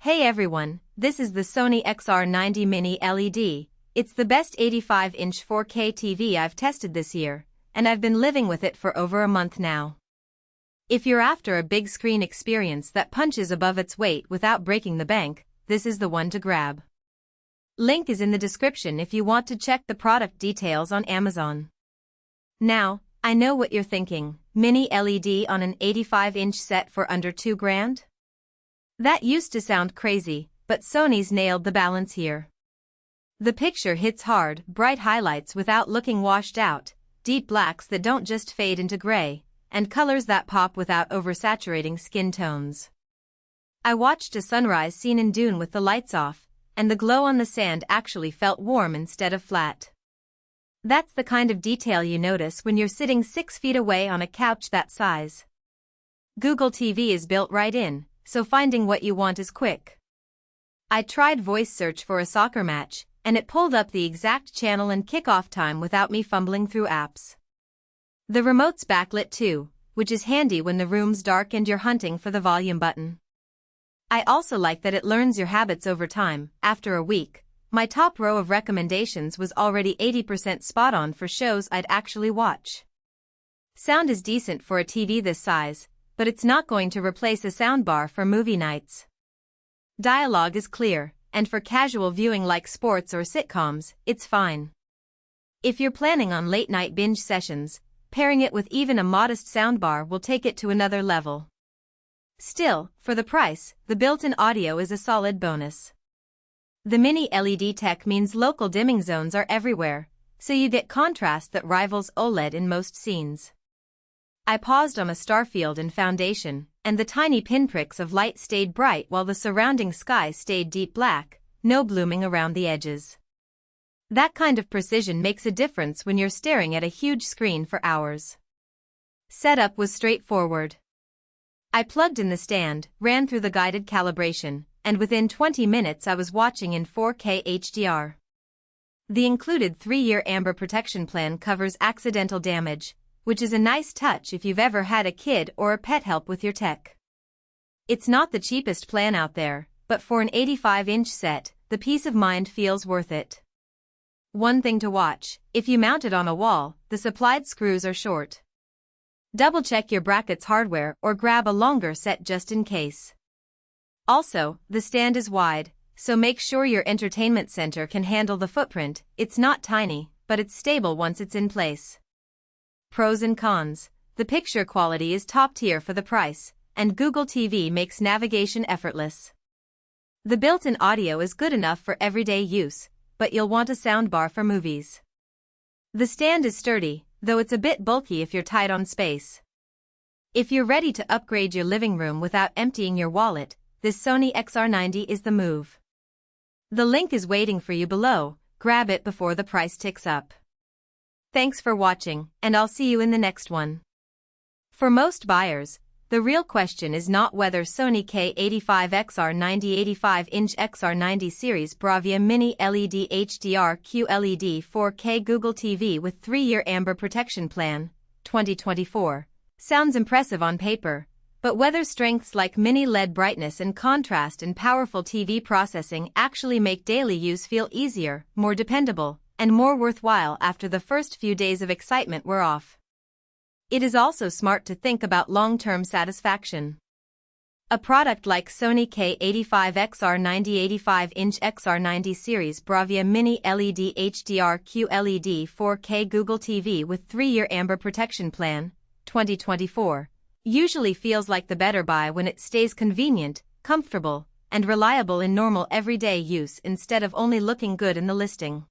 Hey everyone, this is the Sony XR90 Mini LED. It's the best 85-inch 4K TV I've tested this year, and I've been living with it for over a month now. If you're after a big screen experience that punches above its weight without breaking the bank, this is the one to grab. Link is in the description if you want to check the product details on Amazon. Now, I know what you're thinking, mini LED on an 85-inch set for under $2,000? That used to sound crazy, but Sony's nailed the balance here. The picture hits hard, bright highlights without looking washed out, deep blacks that don't just fade into gray, and colors that pop without oversaturating skin tones. I watched a sunrise scene in Dune with the lights off, and the glow on the sand actually felt warm instead of flat. That's the kind of detail you notice when you're sitting 6 feet away on a couch that size. Google TV is built right in, so finding what you want is quick. I tried voice search for a soccer match, and it pulled up the exact channel and kickoff time without me fumbling through apps. The remote's backlit too, which is handy when the room's dark and you're hunting for the volume button. I also like that it learns your habits over time. After a week, my top row of recommendations was already 80% spot on for shows I'd actually watch. Sound is decent for a TV this size, but it's not going to replace a soundbar for movie nights. Dialogue is clear, and for casual viewing like sports or sitcoms, it's fine. If you're planning on late-night binge sessions, pairing it with even a modest soundbar will take it to another level. Still, for the price, the built-in audio is a solid bonus. The mini LED tech means local dimming zones are everywhere, so you get contrast that rivals OLED in most scenes. I paused on a starfield in foundation, and the tiny pinpricks of light stayed bright while the surrounding sky stayed deep black, no blooming around the edges. That kind of precision makes a difference when you're staring at a huge screen for hours. Setup was straightforward. I plugged in the stand, ran through the guided calibration, and within 20 minutes I was watching in 4K HDR. The included 3-year Amber protection plan covers accidental damage, which is a nice touch if you've ever had a kid or a pet help with your tech. It's not the cheapest plan out there, but for an 85-inch set, the peace of mind feels worth it. One thing to watch, if you mount it on a wall, the supplied screws are short. Double-check your bracket's hardware or grab a longer set just in case. Also, the stand is wide, so make sure your entertainment center can handle the footprint. It's not tiny, but it's stable once it's in place. Pros and cons. The picture quality is top tier for the price, and Google TV makes navigation effortless. The built-in audio is good enough for everyday use, but you'll want a soundbar for movies. The stand is sturdy, though it's a bit bulky if you're tight on space. If you're ready to upgrade your living room without emptying your wallet, this Sony XR90 is the move. The link is waiting for you below. Grab it before the price ticks up. Thanks for watching, and I'll see you in the next one. For most buyers, the real question is not whether Sony K85XR90 85-inch XR90 Series Bravia Mini LED HDR QLED 4K Google TV with 3-year Amber protection plan, 2024, sounds impressive on paper, but whether strengths like mini LED brightness and contrast and powerful TV processing actually make daily use feel easier, more dependable, and more worthwhile after the first few days of excitement were off. It is also smart to think about long-term satisfaction. A product like Sony K85XR90 85-inch XR90 Series Bravia Mini LED HDR QLED 4K Google TV with 3-year Amber protection plan, 2024, usually feels like the better buy when it stays convenient, comfortable, and reliable in normal everyday use instead of only looking good in the listing.